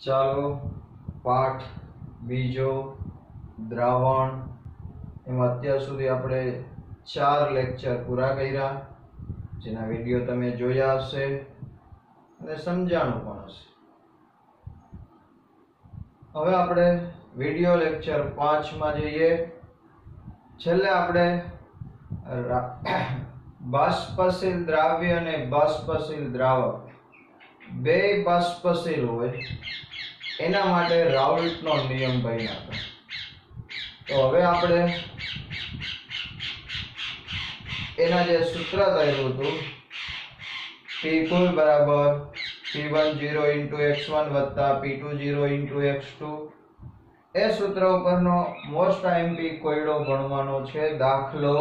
ચાલો પાઠ બીજો દ્રાવણ એમાં અત્યાર સુધી આપણે 4 લેક્ચર પૂરા કર્યા, જેના વિડીયો તમે જોયા હશે અને સમજાણું પણ હશે. હવે આપણે વિડીયો લેક્ચર 5 માં જઈએ. છેલ્લે આપણે બાષ્પશીલ દ્રાવ્ય અને બાષ્પશીલ દ્રાવક બે બાષ્પશીલ હોય એના માટે રાઉલ્ટનો નિયમ ભણ્યા હતા. તો હવે આપણે એના જે સૂત્ર થયેલું હતું P કુલ બરાબર P10 x1 P20 x2, એ સૂત્ર ઉપરનો મોસ્ટ આઈએમપી કોયડો ભણવાનો છે. દાખલો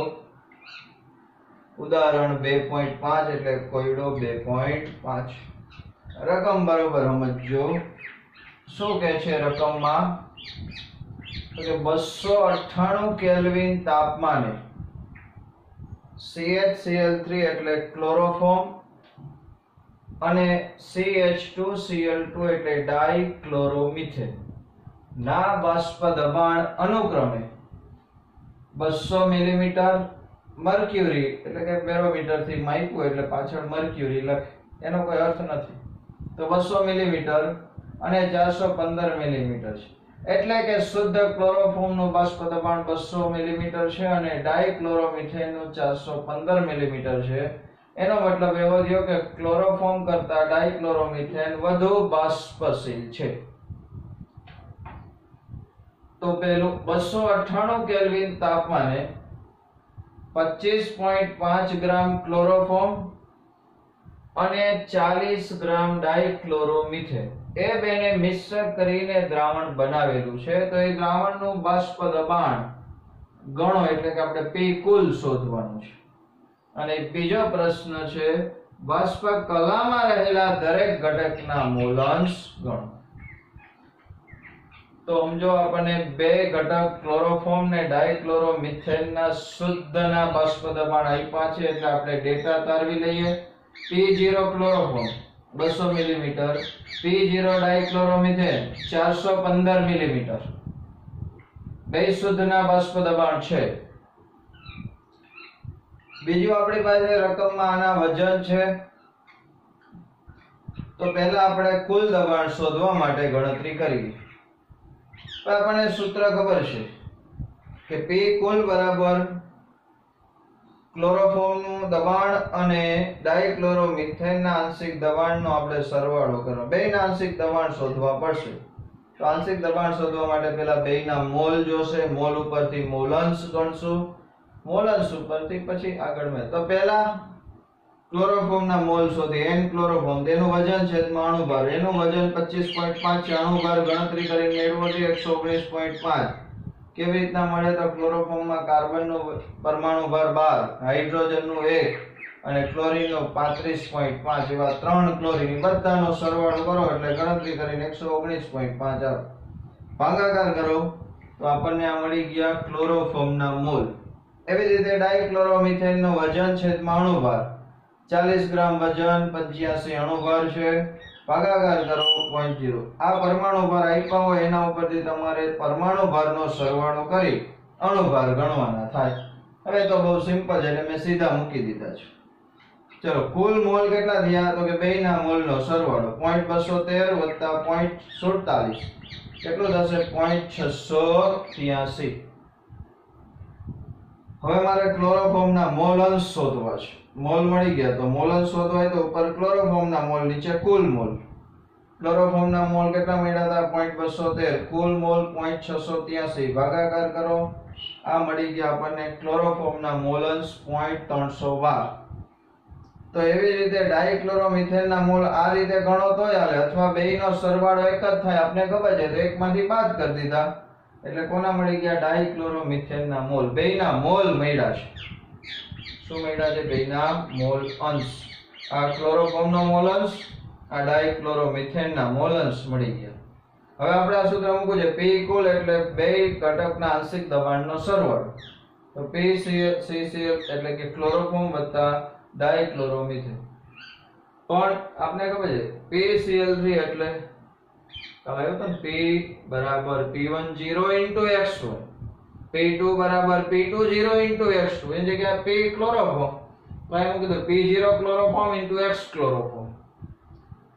ઉદાહરણ 2.5 એટલે કોયડો 2.5. રકમ બરોબર સમજો. શું કહે છે રકમમાં? તો કે 298 કેલ્વિન તાપમાને CHCl3 એટલે ક્લોરોફોર્મ અને CH2Cl2 એટલે ડાઇક્લોરોમિથેન ના બાષ્પ દબાણ અનુક્રમે 200 મિલીમીટર મર્ક્યુરી એટલે કે બેરોમીટર થી માપ્યું એટલે પાછળ મર્ક્યુરી લખે, એનો કોઈ અર્થ નથી. તો 200 મિલીમીટર અને 415 મિલીમીટર છે, એટલે કે શુદ્ધ ક્લોરોફોર્મ નું બાષ્પ દબાણ 200 મિલીમીટર છે અને ડાઇક્લોરોમિથેન નું 415 મિલીમીટર છે. એનો મતલબ એવો થયો કે ક્લોરોફોર્મ કરતા ડાઇક્લોરોમિથેન વધુ બાષ્પશીલ છે. તો પેલું 298 કેલ્વિન તાપમાને 25.5 ગ્રામ ક્લોરોફોર્મ અને 40 ગ્રામ ડાઇક્લોરોમિથેન એ બેને મિશ્ર કરીને દ્રાવણ બનાવેલું છે. તો એ દ્રાવણનું બાષ્પ દબાણ ગણો, એટલે કે આપણે P કુલ શોધવાનું છે. અને બીજો પ્રશ્ન છે બાષ્પ કલામાં રહેલા દરેક ઘટકના મોલંશ ગણો. તો સમજો આપણને બે ઘટક ક્લોરોફોર્મ ને ડાઇક્લોરોમિથેન ના શુદ્ધના બાષ્પ દબાણ આપ્યા છે, એટલે આપણે ડેટા તારવી લઈએ. P0 chloroform 200 millimetre, P0 ડાઇક્લોરોમિથેન 415 millimetre, બે શુદ્ધના બાષ્પ દબાણ છે. બીજું આપણી પાસે રકમમાં આના વજન છે. તો પહેલા આપણે કુલ દબાણ શોધવા માટે ગણતરી કરીએ. તો આપણને સૂત્ર ખબર છે કે P કુલ બરાબર ક્લોરોફોર્મ નું દબાણ અને ડાઇક્લોરોમિથેન ના આંશિક દબાણનો આપણે સરવાળો કરો. બેના આંશિક દબાણ શોધવા પડશે. તો આંશિક દબાણ શોધવા માટે પહેલા બેના મોલ જોશે. મોલ ઉપરથી મોલંશ ગણશું, મોલંશ ઉપરથી પછી આગળ મેં. તો પહેલા ક્લોરોફોર્મ ના મોલ શોધી. N ક્લોરોફોર્મ, તેનું વજન છેદમાં અણુભાર, એનું વજન 25.5 છે. અણુભાર ગણતરી કરીને મેળવો છે 119.5. કેવી રીતના મળે? તો ક્લોરોફોર્મ માં કાર્બન નું પરમાણુ ભાર 12, હાઇડ્રોજન નું 1 અને ક્લોરીન નું 35.5, એવા 3 ક્લોરીન બધાનો સરવાળો કરો એટલે ગણતરી કરીને 119.5 આવે. ભાગાકાર કરો તો આપણને આ મળી ગયા ક્લોરોફોર્મ ના મોલ. એવી રીતે ડાઇક્લોરોમિથેન નું વજન છેદમાં અણુભાર 40 ગ્રામ વજન 85 અણુભાર છે. ભાગાકાર કરો 0.0. આ પરમાણુ ભાર આપ્યા હોય એના ઉપરથી તમારે પરમાણુ ભારનો સરવાળો કરી અણુભાર ગણવાના થાય. હવે તો બહુ સિમ્પલ છે એટલે મેં સીધા મૂકી દીધા છે. ચલો કુલ મોલ કેટલા થયા? તો કે બેના મોલનો સરવાળો 0.213 0.47 કેટલું થશે? 0.683. હવે મારે ક્લોરોફોર્મ ના મોલ અંશ શોધવા છે. મોલ મળી ગયા. તો મોલ અંશ શોધવા હોય તો ઉપર ક્લોરોફોર્મ ના મોલ, નીચે કુલ મોલ. ક્લોરોફોર્મ ના મોલ કેટલા મળ્યા હતા? 0.213. કુલ મોલ 0.683. ભાગાકાર કરો. આ મળી ગયા આપણને ક્લોરોફોર્મ ના મોલ અંશ 0.312. તો એવી રીતે ડાઇક્લોરોમિથેન ના મોલ આ રીતે ગણો તોય હાલે, અથવા બેયનો સરવાળો એક જ થાય. આપને ખબર છે તો એકમાંથી બાદ કરી દીધા એટલે કોના મળી ગયા? ડાઇક્લોરોમિથેન ના મોલ. બેયના મોલ મળ્યા છે. શું મળ્યા છે? બેયના મોલ અંશ. આ ક્લોરોફોર્મ નો મોલ અંશ, આ ડાઇક્લોરોમિથેન ના મોલ અંશ મળી ગયા. હવે આપણે આ સૂત્ર મૂકવું છે P કુલ એટલે બે ઘટકના આંશિક દબાણનો સરવાળો. તો PCl એટલે કે ક્લોરોફોર્મ વત્તા ડાઇક્લોરોમિથેન. પણ આપને ખબર છે PCl3 એટલે આવ્યો તો P બરાબર P10 into x1, P2 બરાબર P20 into x2. એની જગ્યાએ P ક્લોરોફોર્મ તો અહીં મૂકી દો P0 chloroform into x chloroform.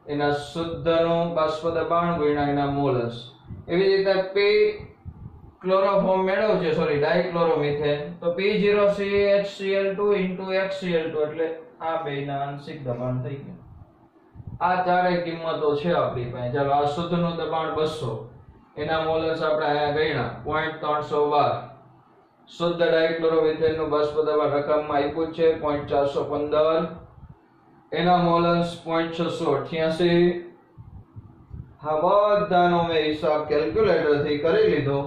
એના શુદ્ધનું બાષ્પ દબાણ ગુણ્યા એના મોલસ. એવી રીતે P ક્લોરોફોર્મ મેળવ્યું છે, સોરી ડાઇક્લોરોમિથેન, તો P0CHCl2 into HCl2 એટલે આ બેના આંશિક દબાણ થઈ ગયા. આ ચારે કિંમતો છે આપણી પાસે. ચાલો આ શુદ્ધનું દબાણ 200, એના મોલસ આપણે અહીંયા ગણ્યા 0.312. શુદ્ધ ડાઇક્લોરોમિથેનનું બાષ્પ દબાણ રકમમાં આપ્યું છે 0.415, એના મોલસ 0.688. હા બધાનો મેં હિસાબ કેલ્ક્યુલેટર થી કરી લીધો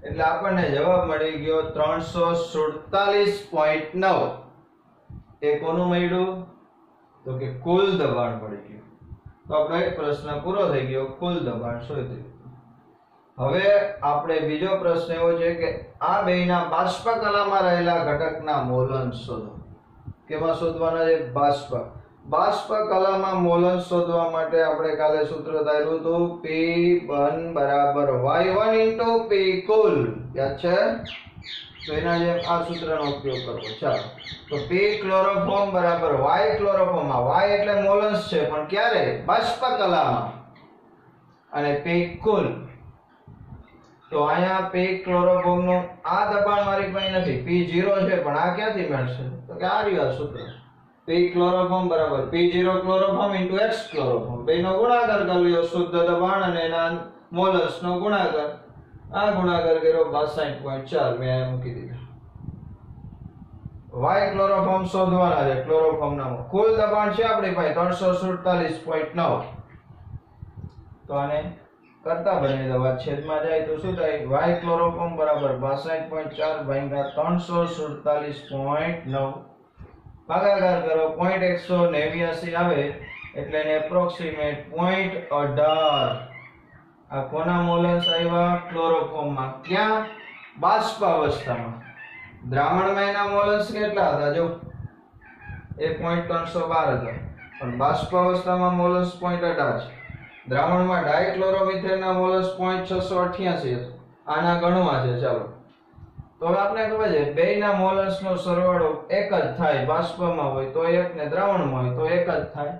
એટલે આપણને જવાબ મળી ગયો 347.9. એ કોનું મળ્યું? તો કે કુલ દબાણ મળી ગયું. તો આપણો એક પ્રશ્ન પૂરો થઈ ગયો, કુલ દબાણ શોધી. હવે આપણે બીજો પ્રશ્ન એવો છે કે આ બેયના બાષ્પ કલામાં રહેલા ઘટકના મોલન શોધો. કેમાં શોધવાના છે? બાષ્પ કલામાં મોલન શોધવા માટે આપણે કાલે સૂત્ર ધાર્યું હતું P1 બરાબર Y1 into P કુલ. યાદ છે? તો એના જેમ આ સૂત્રનો ઉપયોગ કરવો. ચાલો, તો P ક્લોરોફોર્મ બરાબર Y ક્લોરોફોર્મ. Y એટલે મોલન્સ છે, પણ ક્યારે? બાષ્પ કલામાં. અને P કુલ. તો અહીંયા P ક્લોરોફોર્મ નું આ દબાણ મારી પાસે નથી, P0 છે, પણ આ ક્યાંથી મળશે? તો કે આ રહ્યું સૂત્ર. P ક્લોરોફોર્મ બરાબર P0 chloroform into X chloroform. બેનો ગુણાકાર કરી લ્યો, શુદ્ધ દબાણ અને એના મોલસ નો ગુણાકાર. આ ગુણાકાર કર્યો 62.4 મેં આ મૂકી દીધા. Y ક્લોરોફોર્મ શોધવાના છે. ક્લોરોફોર્મ નામ કુલ દબાણ છે આપણી પાસે 347.9. તો આને કરતા બની દવા છેદમાં જાય તો શું થાય? Y ક્લોરોફોર્મ બરાબર 62.4 ભાગ્યા 347.9 ભાગાકાર કરો 0.189 આવે એટલે એને એપ્રોક્સિમેટ 0.18. આ કોના મોલન્સ આવ્યા? ક્લોરોફોર્મમાં. ક્યાં? બાષ્પ અવસ્થામાં. દ્રાવણમાં એના મોલન્સ કેટલા હતા? જો એ 0.312 હતા, પણ બાષ્પ અવસ્થામાં મોલન્સ 0.18 છે. દ્રાવણમાં ડાઇક્લોરોમિથેનના મોલસ 0.688 હતો. આના ગણવા છે. ચાલો, તો હવે આપણે ખબર છે બેયના મોલસનો સરવાળો એક જ થાય. બાષ્પમાં હોય તો એક ને દ્રાવણમાં હોય તો એક જ થાય.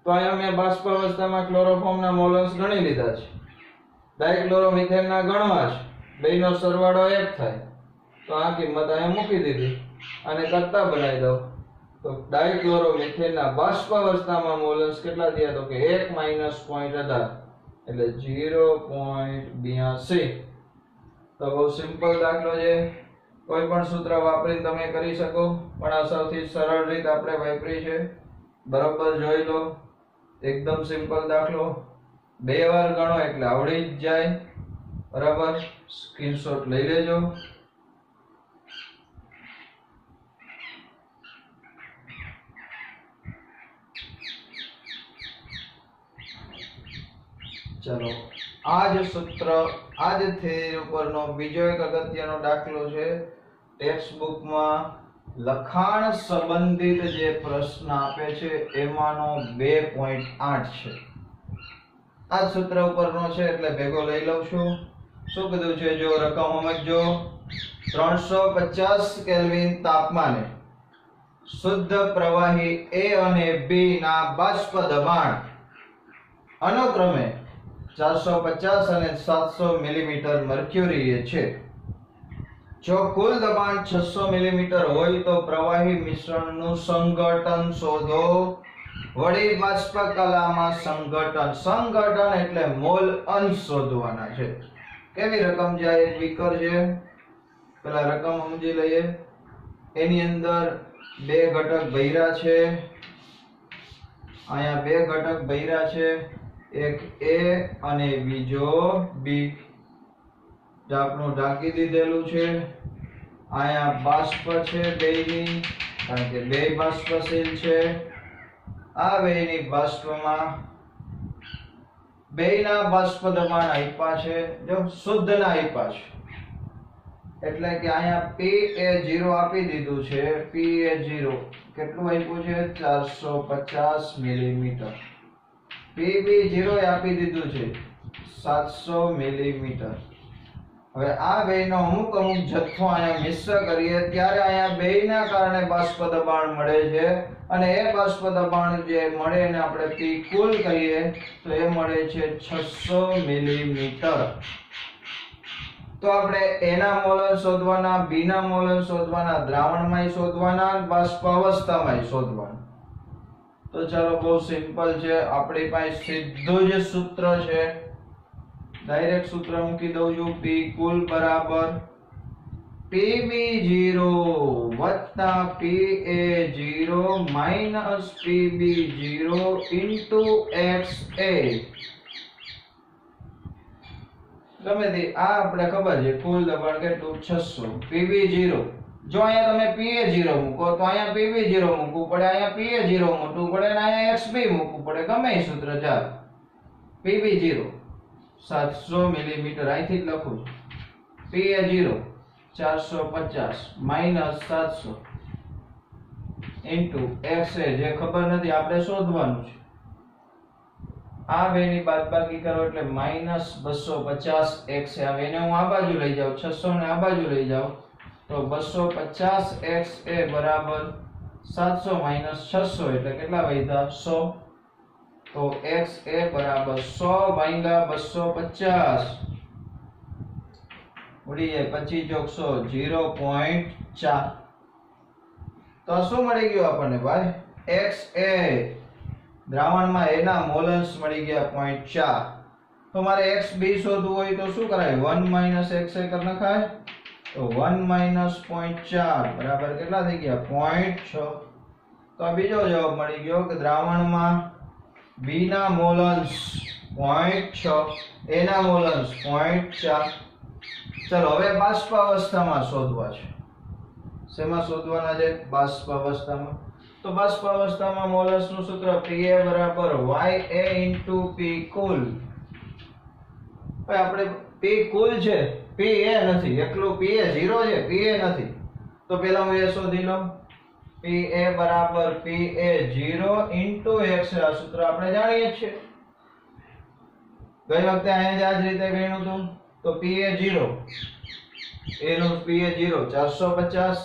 તો અહીંયા મેં બાષ્પ અવસ્થામાં ક્લોરોફોર્મના મોલસ ગણી લીધા છે, ડાઇક્લોરોમિથેનના ગણવા છે. બેયનો સરવાળો એક થાય તો આ કિંમત અહીંયા મૂકી દીધી અને કરતા બનાવી દઉં તો ડાઇક્લોરોમિથેનના બાષ્પ અવસ્થામાં મોલસ કેટલા થયા? તો કે 1 માઈનસ 0.18 એટલે 0.82. તો બહુ સિમ્પલ દાખલો છે, કોઈ પણ સૂત્ર વાપરીને તમે કરી શકો, પણ આ સૌથી સરળ રીત આપણે વાપરી છે. બરોબર જોઈ લો, એકદમ સિમ્પલ દાખલો. 2 વાર ગણો એટલે આવડી જ જાય. બરાબર, સ્ક્રીનશોટ લઈ લેજો. ચલો, આ જ સૂત્ર, આ જ થિયરી ઉપરનો બીજો એક અગત્યનો દાખલો છે. ટેક્સ્ટ બુકમાં લખાણ સંબંધિત જે પ્રશ્ન આપે છે એમાંનો 2.8 છે. આ સૂત્ર ઉપરનો છે એટલે ભેગો લઈ લઉં છું. શું કીધું છે? જો રકમ સમજજો. 350 કેલ્વિન તાપમાને શુદ્ધ પ્રવાહી A અને B ના બાષ્પ દબાણ અનુક્રમે 450 અને 700 મિલીમીટર મર્ક્યુરી છે. જો કુલ દબાણ 600 મિલીમીટર હોય તો પ્રવાહી મિશ્રણનું સંઘટન શોધો. વળી બાષ્પ કલામાં સંઘટન એટલે મોલ અંશ શોધવાના છે. કેવી રકમ જાય? બીકર છે. પેલા રકમ સમજી લઈએ. એની અંદર 2 ઘટક ભર્યા છે. અહીંયા 2 ઘટક ભર્યા છે, એક A અને બીજો B. ઢાંકણું ઢાંકી દીધેલું છે. અહીંયા બાષ્પ છે બેયની, કારણ કે બે બાષ્પશીલ છે. આ બેયની બાષ્પમાં બેયના બાષ્પ દબાણ આપ્યા છે. જો શુદ્ધના આપ્યા છે એટલે કે અહીંયા P એ 0 આપી દીધું છે. P એ 0 કેટલું આપ્યું છે? 450 મિલીમીટર. P B 0 આપી દીધું છે. P 700 millimetre. હવે આ બેયનો અમુક જથ્થો અહીંયા મિશ્ર કરીએ ત્યારે અહીંયા બેયના કારણે બાષ્પ દબાણ મળે છે અને એ બાષ્પ દબાણ જે મળે એને આપણે P કુલ કહીએ તો એ મળે છે 600 મિલીમીટર. તો આપણે A ના મોલર શોધવાના, B ના મોલર શોધવાના, દ્રાવણમાંય શોધવાના, બાષ્પ અવસ્થામાંય શોધવાના. તો ચાલો બહુ સિમ્પલ છે, આપણી પાસે સીધું જ સૂત્ર છે. ડાયરેક્ટ સૂત્ર મૂકી દઉં છું. P કુલ બરાબર PB0 વત્તા PA0 minus PB0 into XA. ગમે તે આ આપણે ખબર છે કુલ દબાણ કેટલું 600. PB0 જો અહીંયા તમે PA0 મૂકો તો અહીંયા PB0 મૂકવું પડે, અહીંયા PA0 મૂકવું પડે અને અહીંયા XB મૂકવું પડે. ગમે એ સૂત્ર ચાલે. PB0 700 મિલીમીટર અહીંથી જ લખું છું. PA0 450 માઈનસ 700 ઇન્ટુ XA જે ખબર નથી આપણે શોધવાનું છે. આ બેની બાદબાકી કરો એટલે માઈનસ 250 XA આવે. એને હું આ બાજુ લઈ જાઉં, 600 ને આ બાજુ લઈ જાઉં તો 250 XA બરાબર 700 માઈનસ 600 એટલે કેટલા વધ્યા 100. તો XA બરાબર 100 ભાગ્યા 250 ઉડી જાય 25 ચોક 0.4. તો શું મળી ગયું આપણને ભાઈ? XA દ્રાવણમાં A ના મોલન્સ મળી ગયા 0.4. તો મારે XB શોધવું હોય તો શું કરાય? 1 - XA કરી નખાય. તો 1 - 0.4 બરાબર કેટલા થઈ ગયા? 0.6. તો આ બીજો જવાબ મળી ગયો કે દ્રાવણમાં B ના મોલન્સ 0.6, A ના મોલન્સ 0.4. ચલો હવે બાષ્પ અવસ્થામાં શોધવા છે. શેમાં શોધવાના છે? બાષ્પ અવસ્થામાં. તો બાષ્પ અવસ્થામાં મોલન્સ નું સૂત્ર Pa બરાબર Ya ઇન્ટુ P કુલ. આપણે P કુલ છે, Pa નથી, એકલું Pa0 છે, Pa નથી. તો પહેલા હું એ શોધી લઉં. Pa બરાબર Pa0 ઇન્ટુ XA. આ સૂત્ર આપણે જાણીએ છીએ. ગઈ વખતે અહીંયા જ આ જ રીતે ગણ્યું હતું. તો Pa0 એનું Pa0 450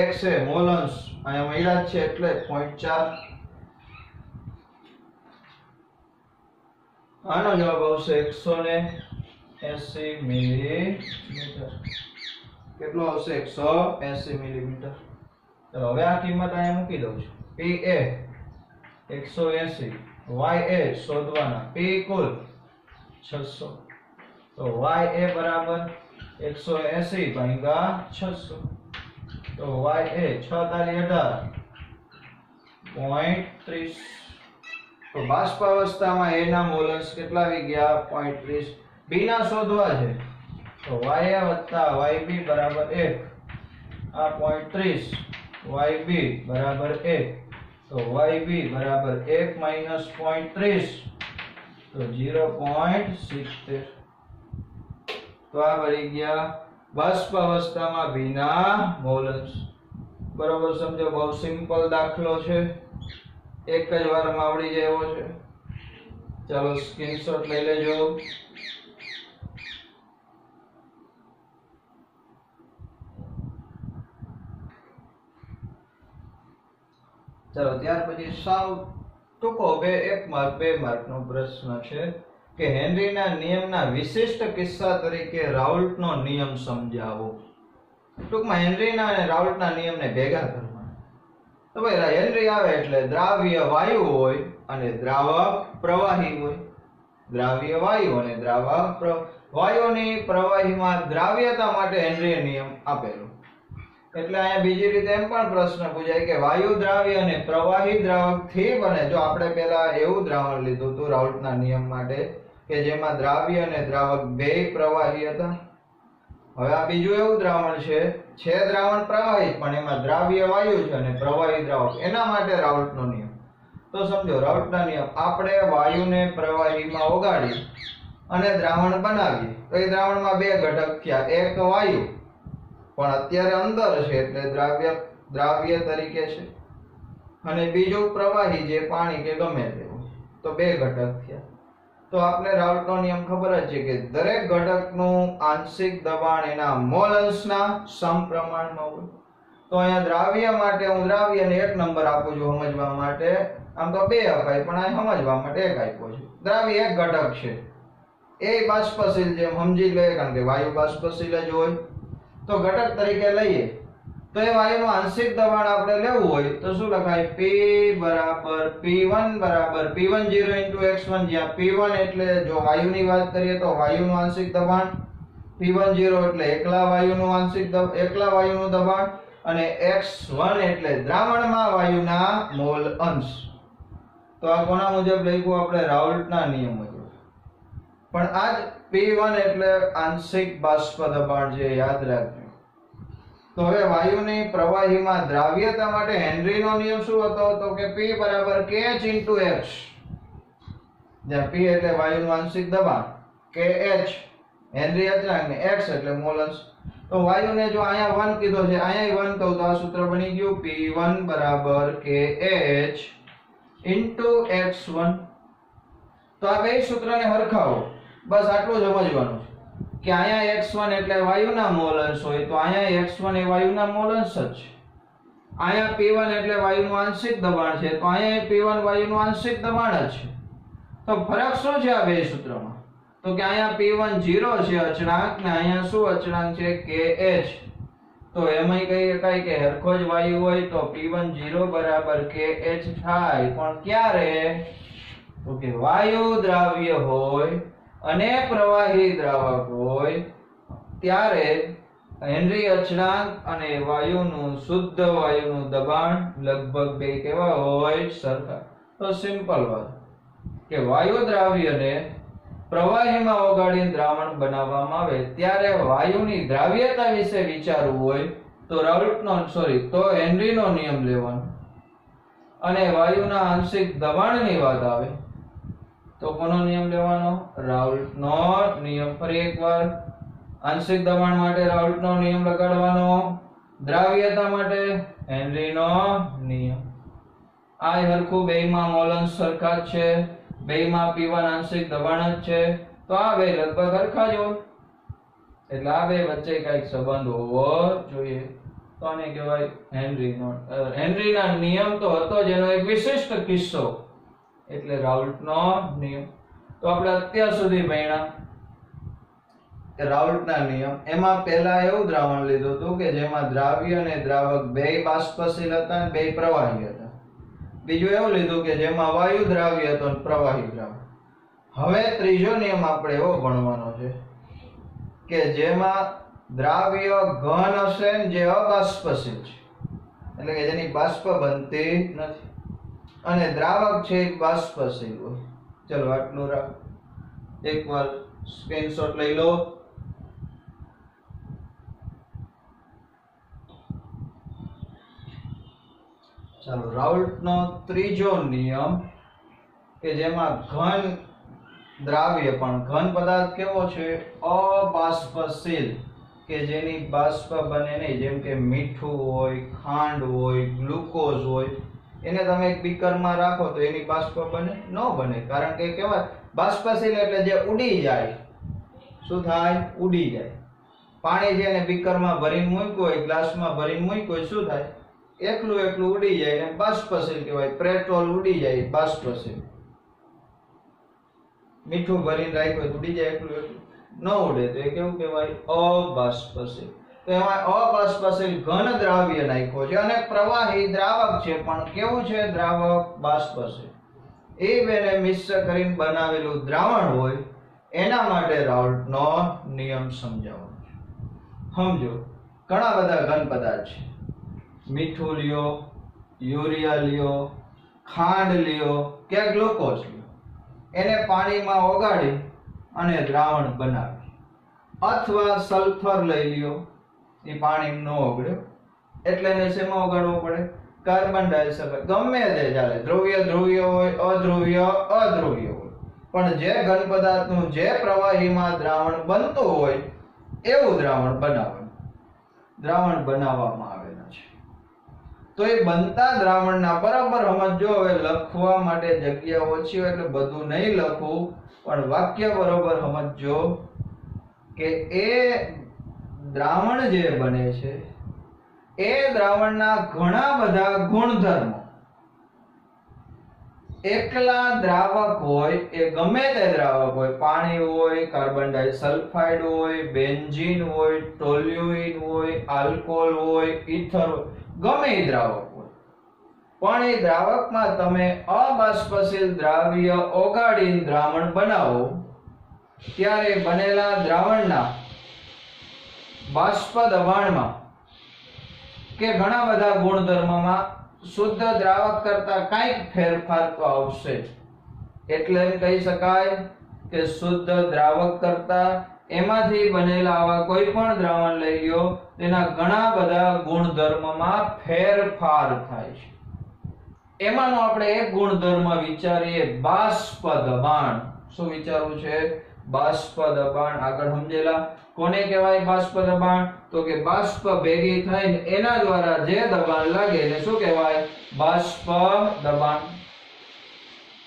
XA મોલન્સ અહીંયા મળ્યા છે એટલે 0.4. આનો જવાબ આવશે 180 મિલીમીટર. કેટલો આવશે? 180 મિલીમીટર. ચલો હવે આ કિંમત અહીંયા મૂકી દઉં છું. Pa 180, Ya શોધવાના, P કુલ 600. તો Ya બરાબર 180 ભાગ્યા 600. તો Ya 6 તારી 18.30. તો બાષ્પ અવસ્થામાં A ના મોલન્સ કેટલા આવી ગયા? 0.30. B ના શોધવા છે તો Ya વત્તા Yb બરાબર 1. આ 0.30 Yb બરાબર 1. તો Yb બરાબર 1 માઈનસ 0.30 તો 0.70. તો આ મળી ગયા બાષ્પ અવસ્થામાં B ના મોલન્સ. બરોબર સમજો? બહુ સિમ્પલ દાખલો છે, એક જ વારમાં આવડી જાય એવો છે. ચાલો સ્ક્રીનશોટ લઈ લેજો. ચાલો ત્યાર પછી સાવ ટૂંકો 1 માર્ક 2 માર્કનો પ્રશ્ન છે કે હેનરીના નિયમના વિશિષ્ટ કિસ્સા તરીકે રાઉલ્ટનો નિયમ સમજાવો. ટૂંકમાં હેનરીના અને રાઉલ્ટના નિયમને ભેગા કરવાના. તો ભાઈ હેનરી આવે એટલે દ્રાવ્ય વાયુ હોય અને દ્રાવક પ્રવાહી હોય. દ્રાવ્ય વાયુ અને દ્રાવક વાયુની પ્રવાહીમાં દ્રાવ્યતા માટે હેનરીય નિયમ આપેલો. એટલે અહીંયા બીજી રીતે એમ પણ પ્રશ્ન પૂછાય કે વાયુ દ્રાવ્ય અને પ્રવાહી દ્રાવક થી બને. જો આપણે પહેલા એવું દ્રાવણ લીધું હતું રાઉલ્ટના નિયમ માટે કે જેમાં દ્રાવ્ય અને દ્રાવક બેય પ્રવાહી હતા. હવે આ બીજું એવું દ્રાવણ છે દ્રાવણ પ્રવાહી પણ એમાં દ્રાવ્ય વાયુ છે અને પ્રવાહી દ્રાવક. એના માટે રાઉલ્ટનો નિયમ. તો સમજો રાઉલ્ટના નિયમ, આપણે વાયુને પ્રવાહીમાં ઓગાળી અને દ્રાવણ બનાવીએ તો એ દ્રાવણમાં બે ઘટક થયા. એક વાયુ પણ અત્યારે અંદર છે એટલે દ્રાવ્ય તરીકે છે, અને બીજું પ્રવાહી જે પાણી કે ગમે તેવું. તો 2 ઘટક થયા. તો આપણે રાઉલ્ટનો નિયમ ખબર જ છે કે દરેક ઘટકનું આંશિક દબાણ એના મોલ અંશના સમપ્રમાણમાં હોય. તો અહીંયા દ્રાવ્ય માટે હું દ્રાવ્યને 1 નંબર આપું છું સમજવા માટે. આમ તો 2 અપાય પણ આ સમજવા માટે 1 આપ્યો છે. દ્રાવ્ય એક ઘટક છે, એ બાષ્પશીલ જેમ સમજી લે, કારણ કે વાયુ બાષ્પશીલ જ હોય. તો ઘટક તરીકે લઈએ તો એ વાયુનું આંશિક દબાણ આપણે લેવું હોય તો શું લખાય? P બરાબર P1 બરાબર P10 x1, જ્યાં P1 એટલે જો વાયુની વાત કરીએ તો વાયુનું આંશિક દબાણ, P10 એટલે એકલા વાયુનું દબાણ, અને x1 એટલે દ્રાવણમાં વાયુના મોલ અંશ. તો આ કોના મુજબ લખ્યું આપણે? રાઉલ્ટના નિયમ મુજબ. પણ આજ P1 એટલે આંશિક બાષ્પ દબાણ છે, યાદ રાખજો. તો હવે વાયુની પ્રવાહીમાં દ્રાવ્યતા માટે હેનરીનો નિયમ શું હતો? તો કે P બરાબર kH * x, જ્યાં P એટલે વાયુનું આંશિક દબાણ, kH હેનરી અચળાંક ને x એટલે મોલ અંશ. તો વાયુને જો અહીંયા 1 કીધો છે, અહીંયા 1 કહું તો આ સૂત્ર બની ગયું P1 બરાબર kH * x1. તો આ બે સૂત્રને હરખાવો, બસ આટલું જ સમજવાનું છે કે અહીંયા x1 એટલે વાયુના મોલ અંશ હોય તો અહીંયા x1 એ વાયુના મોલ અંશ જ છે. અહીંયા P1 એટલે વાયુનું આંશિક દબાણ છે તો અહીંયા P1 વાયુનું આંશિક દબાણ જ છે. તો ફરક શું છે આ બે સૂત્રમાં? તો કે અહીંયા P1 0 છે અચળાંક, ને અહીંયા શું અચળાંક છે? kH. તો એમાંય કહી શકાય કે હરખો જ વાયુ હોય તો P1 0 બરાબર kH થાય. પણ ક્યારે? તો કે વાયુ દ્રાવ્ય હોય અને પ્રવાહી દ્રાવક હોય ત્યારે હેનરી અચળાંક અને વાયુનું શુદ્ધ વાયુનું દબાણ લગભગ બે કેવા હોય? સરખા. તો સિમ્પલ વાત કે વાયુ દ્રાવ્યને પ્રવાહીમાં ઓગાળીને દ્રાવણ બનાવવામાં આવે ત્યારે વાયુની દ્રાવ્યતા વિશે વિચારવું હોય તો હેનરીનો નિયમ લેવાનો. અને વાયુના આંશિક દબાણની વાત આવે તો કોનો નિયમ લેવાનો? રાઉલ્ટનો નિયમ. ફરી એકવાર, આંશિક દબાણ માટે રાઉલ્ટનો નિયમ લગાડવાનો, દ્રાવ્યતા માટે હેનરીનો નિયમ. આ હરખું બેયમાં મોલ અંશ સરખા જ છે, બેયમાં P1 આંશિક દબાણ જ છે, તો આ બે લગભગ સરખા જ હોય. એટલે આ બે વચ્ચે કઈક સંબંધ હોવો જોઈએ. તો આને કહેવાય હેનરીના નિયમ. તો હતો જેનો એક વિશિષ્ટ કિસ્સો એટલે રાઉલ્ટનો નિયમ. તો આપણે અત્યાર સુધી ભણ્યા રાઉલ્ટના નિયમ. એમાં પહેલા એવું દ્રાવણ લીધું હતું કે જેમાં દ્રાવ્ય અને દ્રાવક બેય બાષ્પશીલ હતા અને બેય પ્રવાહી હતા. બીજું એવું લીધું કે જેમાં વાયુ દ્રાવ્ય હતો અને પ્રવાહી દ્રાવક. હવે ત્રીજો નિયમ આપણે એવો ભણવાનો છે કે જેમાં દ્રાવ્ય ઘન હશે જે અબાષ્પશીલ છે, એટલે કે જેની બાષ્પ બનતી નથી, અને દ્રાવક છે બાષ્પશીલ હોય. ચલો આટલું રાખ, એકવાર સ્ક્રીનશોટ લઈ લો. ચાલો, રાઉલ્ટનો ત્રીજો નિયમ કે જેમાં ઘન દ્રાવ્ય પણ ઘન પદાર્થ કેવો છે? અબાષ્પશીલ, કે જેની બાષ્પ બને નહીં, જેમ કે મીઠું હોય, ખાંડ હોય, ગ્લુકોઝ હોય, એને તમે એક બીકરમાં રાખો તો એની બાષ્પ બને? ન બને, કારણ કે કેવાય બાષ્પશીલ એટલે જે ઉડી જાય. શું થાય? ઉડી જાય. પાણી છે એને બીકરમાં ભરીને મૂક્યું હોય, ગ્લાસમાં ભરીને મૂક્યું હોય, શું થાય? એકલું ઉડી જાય ને બાષ્પશીલ કહેવાય. પેટ્રોલ ઉડી જાય, બાષ્પશીલ. મીઠું ભરીને રાખ્યું હોય તો ઉડી જાય એકલું, ન ઉડે તો એ કેવું કહેવાય? અબાષ્પશીલ. તો એમાં અબાષ્પશીલ ઘન દ્રાવ્ય નાખ્યો છે અને પ્રવાહી દ્રાવક છે, પણ કેવું છે? દ્રાવક બાષ્પશીલ. એ બેને મિશ્ર કરીને બનાવેલું દ્રાવણ હોય એના માટે રાઉલ્ટનો નિયમ સમજાવવાનો છે. સમજો, ઘણા બધા ઘન પદાર્થ છે. મીઠું લ્યો, યુરિયા લ્યો, ખાંડ લ્યો કે ગ્લુકોઝ લ્યો, એને પાણીમાં ઓગાળી અને દ્રાવણ બનાવી, અથવા સલ્ફર લઈ લ્યો, એ પાણી ન ઓગળ્યો એટલે એને શેમાં ઓગાળવો પડે? Carbon dioxide. ગમે તે ચાલે, ધ્રુવ્ય હોય, અધ્રુવ્ય હોય, પણ જે ઘન પદાર્થનું જે પ્રવાહીમાં દ્રાવણ બનતું હોય એવું દ્રાવણ બનાવવામાં આવેલા છે. તો એ બનતા દ્રાવણના બરાબર સમજો. હવે લખવા માટે જગ્યા ઓછી હોય એટલે બધું નહીં લખું, પણ વાક્ય બરોબર સમજો કે એ દ્રાવણ જે બને છે એ દ્રાવણના ઘણા બધા ગુણધર્મો એકલા દ્રાવક હોય, એ ગમે તે દ્રાવક હોય, પાણી હોય, કાર્બન ડાઇસલ્ફાઇડ હોય, બેન્ઝીન હોય, ટોલ્યુઇન હોય, આલ્કોહોલ હોય, ઈથર હોય, ગમે એ દ્રાવક હોય, પણ એ દ્રાવકમાં તમે અબાષ્પશીલ દ્રાવ્ય ઓગાળીને દ્રાવણ બનાવો ત્યારે બનેલા દ્રાવણના બાષ્પ દબાણમાં કે ઘણા બધા ગુણધર્મમાં શુદ્ધ દ્રાવક કરતા કંઈક ફેરફાર તો આવશે જ. એટલે એમ કહી શકાય કે શુદ્ધ દ્રાવક કરતા એમાંથી બનેલા આવા કોઈ પણ દ્રાવણ લઈ લ્યો, તેના ઘણા બધા ગુણધર્મમાં ફેરફાર થાય છે. એમાંનો આપણે એક ગુણધર્મ વિચારીએ, બાષ્પ દબાણ. શું વિચારવું છે? બાષ્પ દબાણ. આગળ સમજેલા. કોને કહેવાય બાષ્પ દબાણ? તો કે બાષ્પ ભેગી થઈને એના દ્વારા જે દબાણ લાગે એને શું કહેવાય? બાષ્પ દબાણ.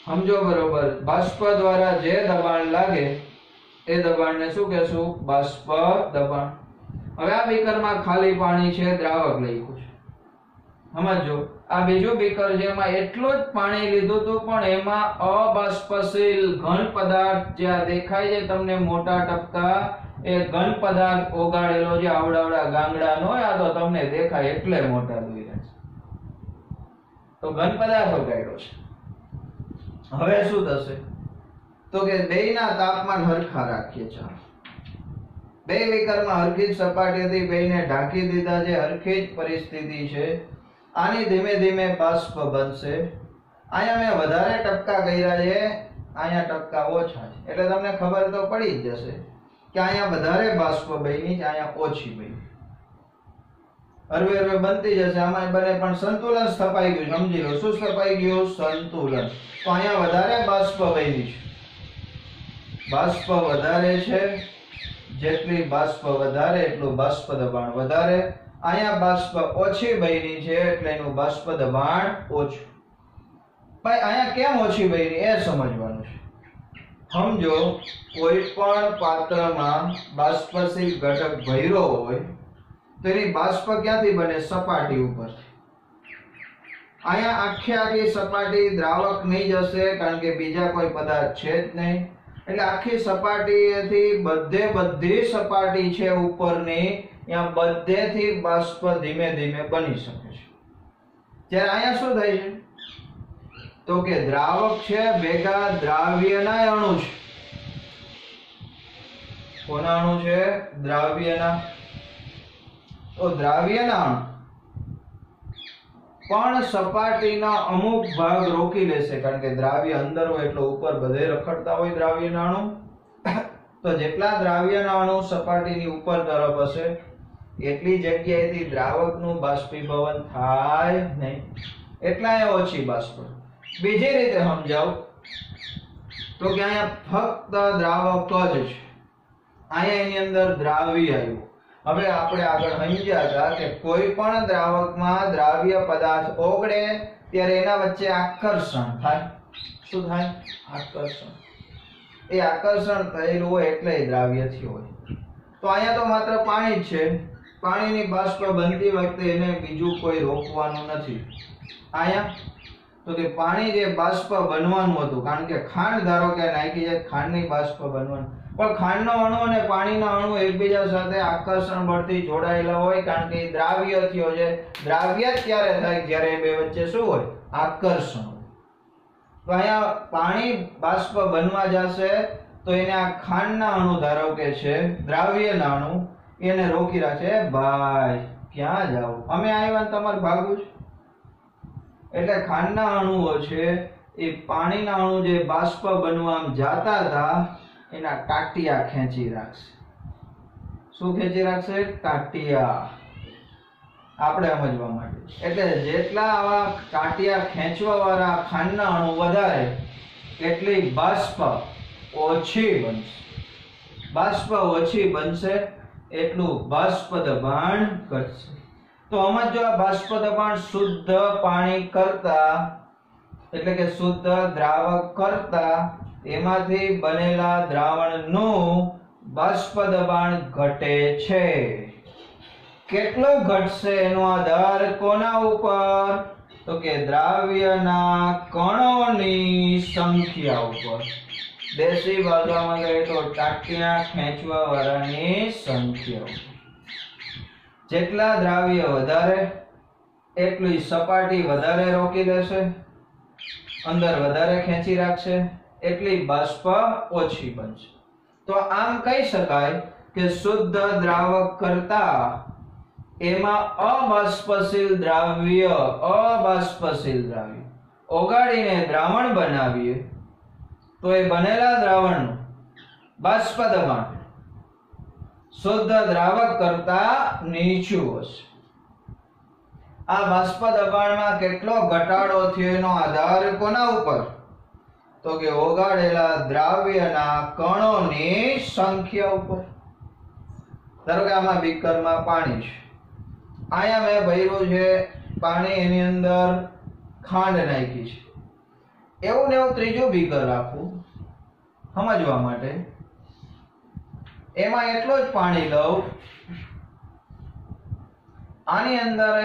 સમજો બરોબર. બાષ્પ દ્વારા જે દબાણ લાગે એ દબાણને શું કહેશું? બાષ્પ દબાણ. હવે આ બીકરમાં ખાલી પાણી છે, દ્રાવક લખ્યું છે. સમજો, આ બીજું બીકર છે, એમાં એટલું જ પાણી લીધું હતું, પણ એમાં અબાષ્પશીલ ઘન પદાર્થ જે દેખાય છે તમને મોટા ટપકા, એ ઘન પદાર્થ ઓગાળેલો જે આવડાવડા ગાંગડા નો, આ તો તમને દેખાય એટલે મોટા દોર્યા છે, તો ઘન પદાર્થ ઓગાળ્યો છે. હવે શું થશે? તો કે બેયના તાપમાન હરખા રાખીએ. ચાલો, બે બીકરમાં હરખી જ સપાટીથી બેયને ઢાંકી દીધા છે, હરખી જ પરિસ્થિતિ છે. આની ધીમે ધીમે બાષ્પ બનશે. અહીંયા મેં વધારે ટપકા કર્યા છે, અહીંયા ટપકા ઓછા છે, એટલે તમને ખબર તો પડી જ જશે કે અહીંયા વધારે બાષ્પ બની છે, અહીંયા ઓછી બની. હરવે હરવે બનતી જશે. આમાં બને પણ સંતુલન સ્થપાઈ ગયું. સમજી લો, શું સ્થપાઈ ગયું? સંતુલન. તો અહીંયા વધારે બાષ્પ બની છે, બાષ્પ વધારે છે, જેટલી બાષ્પ વધારે એટલું બાષ્પ દબાણ વધારે. અહીંયા બાષ્પ ઓછી બની છે એટલે એનું બાષ્પ દબાણ ઓછું. ભાઈ અહીંયા કેમ ઓછી બની એ સમજવાનું છે. સમજો, કોઈ પણ પાત્રમાં બાષ્પશીલ ઘટક ભર્યો હોય તો એની બાષ્પ ક્યાંથી બને? સપાટી ઉપર. અહીંયા આખી સપાટી દ્રાવક નહીં જશે, કારણ કે બીજા કોઈ પદાર્થ છે જ નહીં. એટલે આખી સપાટીથી બધી સપાટી છે ઉપરની, ત્યાં બધેથી બાષ્પ ધીમે ધીમે બની શકે છે. જ્યારે અહીંયા શું થાય છે? તો કે દ્રાવક છે ભેગા દ્રાવ્યના અણુ છે. કોના અણુ છે? દ્રાવ્યના. તો દ્રાવ્યના અણુ પણ સપાટીના અમુક ભાગ રોકી લેશે, કારણ કે દ્રાવ્ય અંદર હોય એટલે ઉપર બધે રખડતા હોય દ્રાવ્યના અણુ. તો જેટલા દ્રાવ્યના અણુ સપાટીની ઉપર તરફ હશે એટલી જગ્યાએથી દ્રાવકનું બાષ્પીભવન થાય નહીં, એટલા ઓછી બાષ્પ. બીજી રીતે સમજાવ તો કે અહીંયા ફક્ત દ્રાવક જ છે, અહીંયા એની અંદર દ્રાવ્ય આવ્યું. હવે આપણે આગળ સમજ્યા હતા કે કોઈ પણ દ્રાવકમાં દ્રાવ્ય પદાર્થ ઓગળે ત્યારે એના વચ્ચે આકર્ષણ થાય. શું થાય? આકર્ષણ. એ આકર્ષણ થયેલું હોય એટલે દ્રાવ્ય થયું હોય. તો અહીંયા તો માત્ર પાણી જ છે. પાણીની બાષ્પ બનતી વખતે એને બીજું કોઈ રોકવાનું નથી. અહીંયા તો કે પાણી જે બાષ્પ બનવાનું હતું, કારણ કે ખાંડ ધારો કે નાખી જાય, ખાંડની બાષ્પ બનવાનું, પણ ખાંડનો અણુ અને પાણીના અણુ એકબીજા સાથે આકર્ષણ બળથી જોડાયેલા હોય, કારણ કે દ્રાવ્ય થયો છે. દ્રાવ્ય ત્યારે થાય જ્યારે બે વચ્ચે શું હોય? આકર્ષણ હોય. તો અહીંયા પાણી બાષ્પ બનવા જશે તો એને આ ખાંડના અણુ ધારો કે છે દ્રાવ્યના અણુ, એને રોકી રાખે. ભાઈ ક્યાં જાવ, અમે આવ્યા ને તમારે ભાગવું છે. એટલે ખાંડના અણુઓ છે એ પાણીના અણુ જે બાષ્પ બનવા જાતા હતા એના ટાટિયા ખેંચી રાખશે. શું ખેંચી રાખશે? ટાટિયા. આપણે સમજવા માટે, એટલે જેટલા આવા ટાટિયા ખેંચવા વાળા ખાંડના અણુ વધારે એટલી બાષ્પ ઓછી બનશે. બાષ્પ ઓછી બનશે એટલું બાષ્પ દબાણ ઘટશે. તો સમજો આ બાષ્પ દબાણ શુદ્ધ પાણી કરતા એટલે કે શુદ્ધ દ્રાવક કરતા એમાંથી બનેલા દ્રાવણનું બાષ્પ દબાણ ઘટે છે. કેટલું ઘટશે એનો આધાર કોના ઉપર? તો કે દ્રાવ્યના કણોની સંખ્યા ઉપર. દેશી ભાષામાં કહીએ તો ટાંટિયા ખેંચવા વાળાની સંખ્યા ઉપર. જેટલા દ્રાવ્ય વધારે એટલી સપાટી વધારે રોકી લેશે, અંદર વધારે ખેંચી રાખશે, એટલી બાષ્પ ઓછી બનશે. તો આમ કહી શકાય કે શુદ્ધ દ્રાવક કરતા એમાં અબાષ્પશીલ દ્રાવ્ય ઓગાળીને દ્રાવણ બનાવીએ તો એ બનેલા દ્રાવણનું બાષ્પ દબાણ શુદ્ધ દ્રાવક કરતા નીચું હશે. આ બાષ્પ દબાણમાં કેટલો ઘટાડો થયો એનો આધાર કોના ઉપર? તો કે ઓગાળેલા દ્રાવ્યના કણોની સંખ્યા ઉપર. ધારો કે આમાં બીકરમાં પાણી છે, અહીંયા મેં ભર્યું છે પાણી, એની અંદર ખાંડ નાખી છે. એવું ને એવું ત્રીજું બીકર રાખું સમજવા માટે. એમાં એટલું જ પાણી લઉં, આની અંદર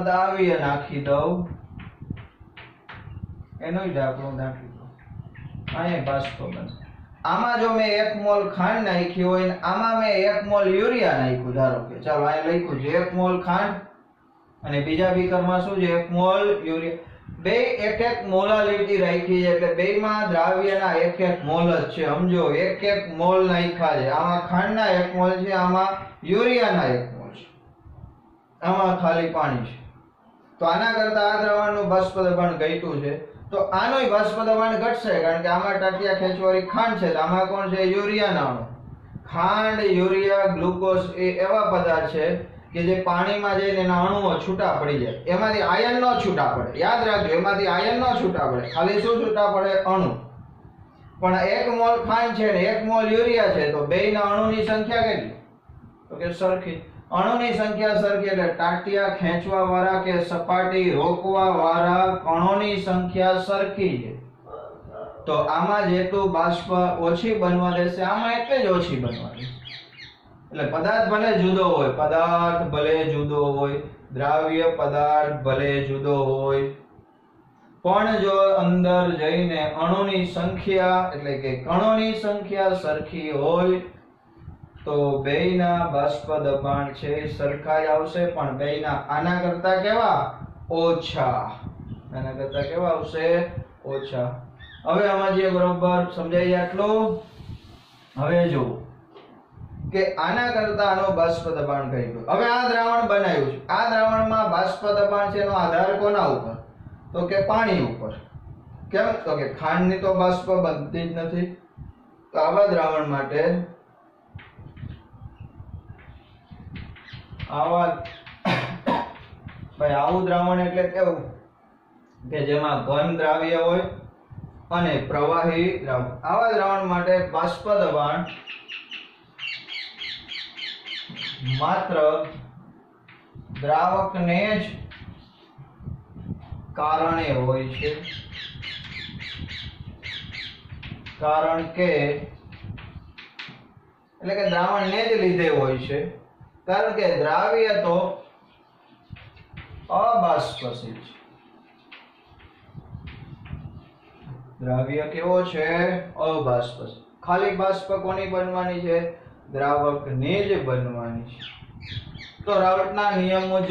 દ્રાવ્ય નાખી દઉં, એનું ઢાંકણું નાખી દઉં, અહીંયા બાષ્પ બનશે. આમાં જો મેં 1 મોલ ખાંડ નાખી હોય ને આમાં મેં 1 મોલ યુરિયા નાખ્યું, ધારો કે ચાલો અહીંયા લખ્યું છે 1 મોલ ખાંડ અને બીજા બીકરમાં શું છે 1 મોલ યુરિયા. બે એક મોલાલિટી રાખી છે એટલે બેમાં દ્રાવ્યના એક મોલ જ છે. સમજો 1 મોલ નાખ્યા છે, આમાં ખાંડના 1 મોલ છે, આમાં યુરિયાના 1 મોલ છે, આમાં ખાલી પાણી છે. તો આના કરતા આ દ્રાવણનું બાષ્પ દબાણ ઘટ્યું છે, તો આનોય બાષ્પ દબાણ ઘટશે કારણ કે આમાં ટાટિયા ખેંચવાળી ખાંડ છે, આમાં કોણ છે? યુરિયાના અણુ. ખાંડ, યુરિયા, ગ્લુકોઝ એ એવા પદાર્થ છે કે જે પાણીમાં જઈને એના અણુઓ છૂટા પડી જાય, એમાંથી આયન ન છૂટા પડે. યાદ રાખજો, એમાંથી આયન ન છૂટા પડે, ખાલી શું છૂટા પડે? અણુ. પણ 1 મોલ ખાંડ છે ને 1 મોલ યુરિયા છે, તો બેયના અણુની સંખ્યા કેટલી? તો કે સરખી. અણુની સંખ્યા સરખી એટલે ટાટિયા ખેંચવા વાળા કે સપાટી રોકવા વાળા કણોની સંખ્યા સરખી છે. તો આમાં જેટલું બાષ્પ ઓછી બનવા દેશે આમાં એટલે જ ઓછી બનવા દેશે. એટલે પદાર્થ ભલે જુદો હોય, દ્રાવ્ય પદાર્થ ભલે જુદો હોય, પણ જો અંદર જઈને અણુની સંખ્યા એટલે કે કણોની સંખ્યા સરખી હોય તો બેયના બાષ્પ દબાણ છે સરખાઈ આવશે, પણ બેયના આના કરતા કેવા? ઓછા. આના કરતા કેવા આવશે? ઓછા. હવે આમાં જે બરોબર સમજાય આટલું. હવે જો કે આના કરતા આનો બાષ્પ દબાણ કર્યું. હવે આ દ્રાવણ બનાવ્યું છે, આ દ્રાવણમાં બાષ્પ દબાણ છે એનો આધાર કોના ઉપર? તો કે પાણી ઉપર. કેમ? તો કે ખાંડની તો બાષ્પ બનતી જ નથી. તો આવા દ્રાવણ માટે આવું દ્રાવણ એટલે કેવું કે જેમાં ઘન દ્રાવ્ય હોય અને પ્રવાહી દ્રાવણ. આવા દ્રાવણ માટે બાષ્પ દબાણ માત્ર દ્રાવકને જ કારણે હોય છે, કારણ કે એટલે કે દ્રાવણને જ લીધે હોય છે, કારણ કે દ્રાવ્ય તો અબાષ્પશીલ છે. દ્રાવ્ય કેવો છે? અબાષ્પશીલ. ખાલી બાષ્પ કોની બનવાની છે? દ્રાવકની જ બનવાની છે. તો રાવટના નિયમ મુજબ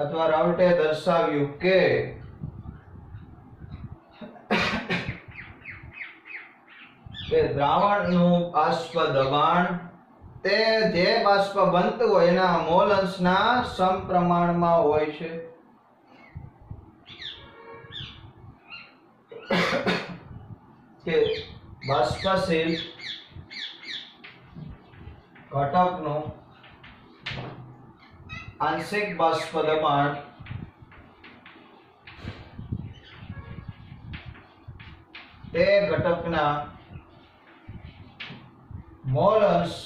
અથવા રાવટે દર્શાવ્યું કે દ્રાવણનું બાષ્પ દબાણ તે જે બાષ્પ બનતું હોય એના મોલ અંશના સમપ્રમાણમાં હોય છે. કે બાષ્પશીલ ઘટકનું આંશિક બાષ્પ દબાણ તે ઘટકના મોલ અંશ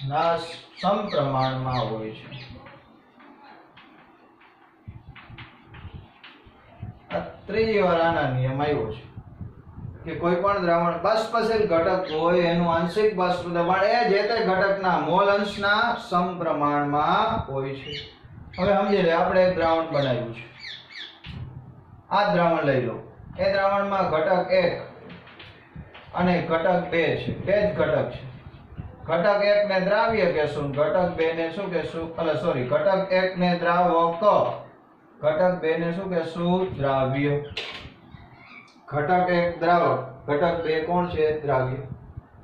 ના સમપ્રમાણમાં હોય છે. આ ત્રીજી વાર આના નિયમ આવ્યો છે કે કોઈ પણ દ્રાવણ બાષ્પશીલ ઘટક હોય એનું આંશિક બાષ્પ દબાણ એ જે તે ઘટકના મોલ અંશના સમપ્રમાણમાં હોય છે. હવે સમજી લે, આપણે એક દ્રાવણ બનાવ્યું છે. આ દ્રાવણ લઈ લો. એ દ્રાવણમાં ઘટક 1 અને ઘટક 2 છે. બે જ ઘટક છે. ઘટક 1 ને દ્રાવ્ય કહેશું, ઘટક 2 ને શું કહેશું? ઘટક 1 ને દ્રાવક, ઘટક 2 ને શું કહેશું? દ્રાવ્ય. ઘટક 1 દ્રાવક, ઘટક 2 કોણ છે? દ્રાવ્ય.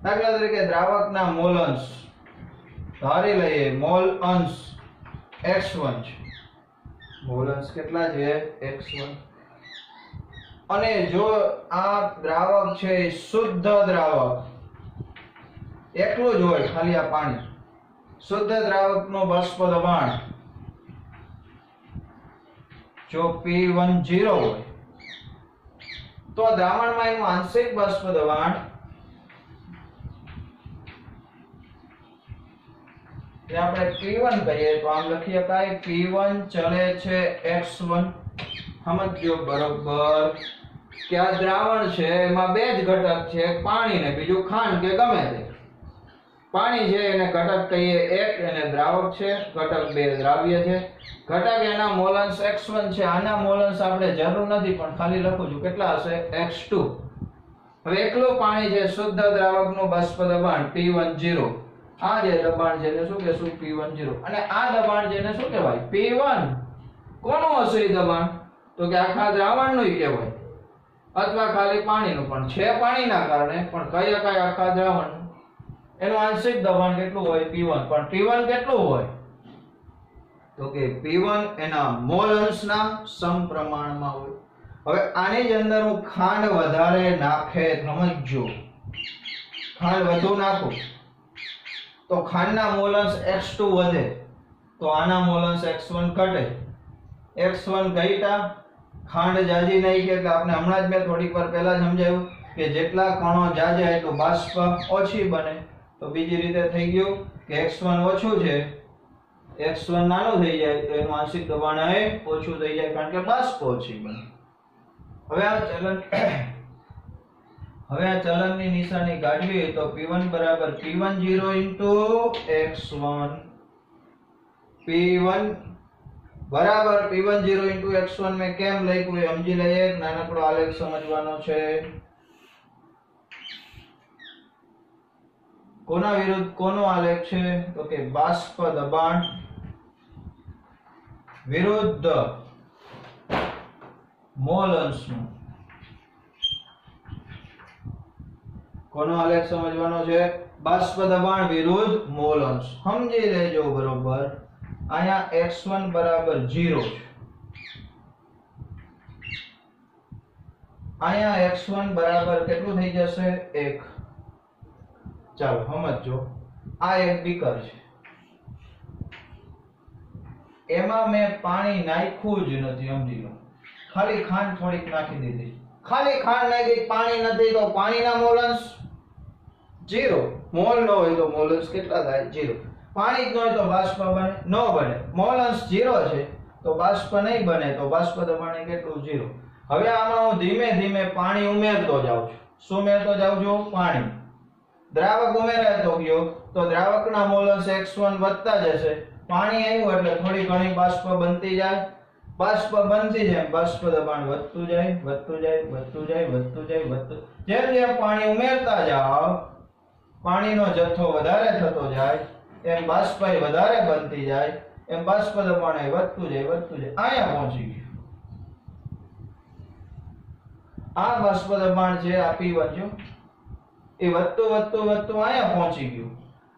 દાખલા તરીકે દ્રાવકના મોલ અંશ ધારી લઈએ. મોલ અંશ x1 છે. મોલ અંશ કેટલા છે? x1. અને જો આ દ્રાવક છે એ શુદ્ધ દ્રાવક, એકલું જ હોય, ખાલી આ પાણી, શુદ્ધ દ્રાવકનું બાષ્પ દબાણ જો P10 હોય તો દ્રાવણમાં એનું આંશિક બાષ્પ દબાણ જે આપણે P1 કહીએ તો આમ લખી શકાય P1 ચલે છે x1. સમજો બરોબર કે આ દ્રાવણ છે એમાં બે જ ઘટક છે, એક પાણી ને બીજું ખાંડ કે ગમે તે. પાણી છે એને ઘટક કહીએ 1, એને દ્રાવક છે. ઘટક 2 દ્રાવ્ય છે. ઘટક એના મોલંશ x1 છે. આના મોલંશ આપણે જરૂર નથી પણ ખાલી લખું છું. કેટલા હશે? x2. હવે એકલું પાણી છે, શુદ્ધ દ્રાવકનું બાષ્પ દબાણ P10. આ જે દબાણ છે એને શું કહેશું? P10. અને આ દબાણ છે એને શું કહેવાય? P1. કોનું હશે એ દબાણ? તો કે આખા દ્રાવણનું કહેવાય, અથવા ખાલી પાણીનું પણ છે, પાણીના કારણે પણ કઈ આખા દ્રાવણ એનું આંશિક દબાણ કેટલું હોય? P1. પણ P1 કેટલું હોય? તો કે P1 એના મોલ અંશના સમપ્રમાણમાં હોય. હવે આની જ અંદર હું ખાંડ વધારે નાખે, સમજજો, ખાંડ વધુ નાખું તો ખાંડના મોલ અંશ x2 વધે, તો આના મોલ અંશ x1 ઘટે. x1 ઘટ્યા, ખાંડ જાજી નહીં કે એટલે આપણે હમણાં જ મેં થોડીક વાર પહેલા સમજાવ્યું કે જેટલા કણો જાજા એટલું બાષ્પ ઓછી બને. તો બીજી રીતે થઈ ગયું કે x1 ઓછું છે, x1 નાનું થઈ જાય તો એનું આંશિક દબાણ ઓછું થઈ જાય કારણ કે બાષ્પ ઓછી બને. હવે આ ચલનની નિશાની કાઢવી તો P1 બરાબર P10 into x1. P1 બરાબર P10 into x1 મેં કેમ લખ્યું એ સમજી લઈએ. નાનકડો આલેખ સમજવાનો છે. કોના વિરુદ્ધ કોનો આલેખ છે? તો કે બાષ્પ દબાણ વિરુદ્ધ મોલ અંશનું. કોનો આલેખ સમજવાનો છે? બાષ્પ દબાણ વિરુદ્ધ મોલ અંશ. સમજી લેજો બરોબર. અહીંયા x1 બરાબર 0 છે, અહીંયા x1 બરાબર કેટલું થઈ જશે? 1. ચાલો સમજો. આ એક બીકર છે, એમાં મેં પાણી નાખ્યું જ નથી. સમજી લો, ખાલી ખાંડ થોડીક નાખી દીધી. ખાલી ખાંડ નાખી, પાણી નથી, તો પાણીના મોલ અંશ 0. મોલ ન હોય તો મોલ અંશ કેટલા થાય? 0. પાણી જ ન હોય તો બાષ્પ બને? ન બને. મોલ અંશ 0 છે તો બાષ્પ નહીં બને, તો બાષ્પ દબાણ કેટલું? 0. હવે આમાં હું ધીમે ધીમે પાણી ઉમેરતો જાઉં છું. શું ઉમેરતો જાઉં છું? પાણી. દ્રાવક ઉમેરાતો ગયો તો દ્રાવકના મોલ અંશ x1 વધતા જશે. પાણી આવ્યું એટલે થોડી ઘણી બાષ્પ બનતી જાય. બાષ્પ બનતી જાય, બાષ્પ દબાણ વધતું જાય, વધતું જાય, વધતું જાય, વધતું જાય, વધતું. જેમ જેમ પાણી ઉમેરતા જાઓ, પાણીનો જથ્થો વધારે થતો જાય, એમ બાષ્પ વધારે બનતી જાય, એમ બાષ્પ દબાણ વધતું જાય, વધતું જાય. અહીંયા પહોંચી ગયું. આ બાષ્પ દબાણ છે આ P1 જો, એ વધતું વધતું વધતું અહીંયા પહોંચી ગયું.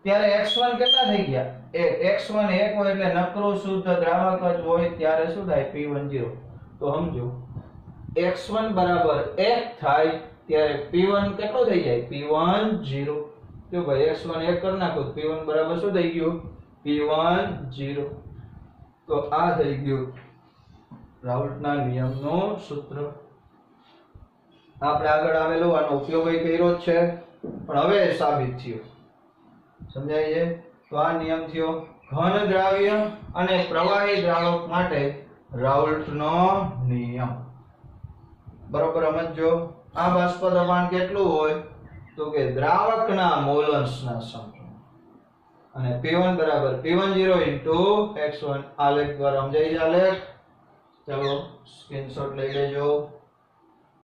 ત્યારે x1 કેટલા થઈ ગયા? x1 1 હોય એટલે નકરું શુદ્ધ દ્રાવક જ હોય ત્યારે શું થાય? P10. તો સમજો x1 બરાબર 1 થાય ત્યારે P1 કેટલું થઈ જાય? P10. જો ભાઈ x1 1 કરી નાખો તો P1 બરાબર શું થઈ ગયું? P10. તો આ થઈ ગયું રાઉલ્ટના નિયમનું સૂત્ર. આપણે આગળ આવેલું આનો ઉપયોગ કર્યો જ છે પણ હવે સાબિત થયો. સમજાય છે? તો આ નિયમ થયો ઘન દ્રાવ્ય અને પ્રવાહી દ્રાવક માટે રાઉલ્ટનો નિયમ. બરોબર સમજો. આ બાષ્પ દબાણ કેટલું હોય તો કે દ્રાવકના મોલ અંશના સમપ્રમાણ અને P1 બરાબર P10 x1 આલેખ દ્વારા સમજાઈ જાય. ચલો સ્ક્રીનશોટ લઈ લેજો.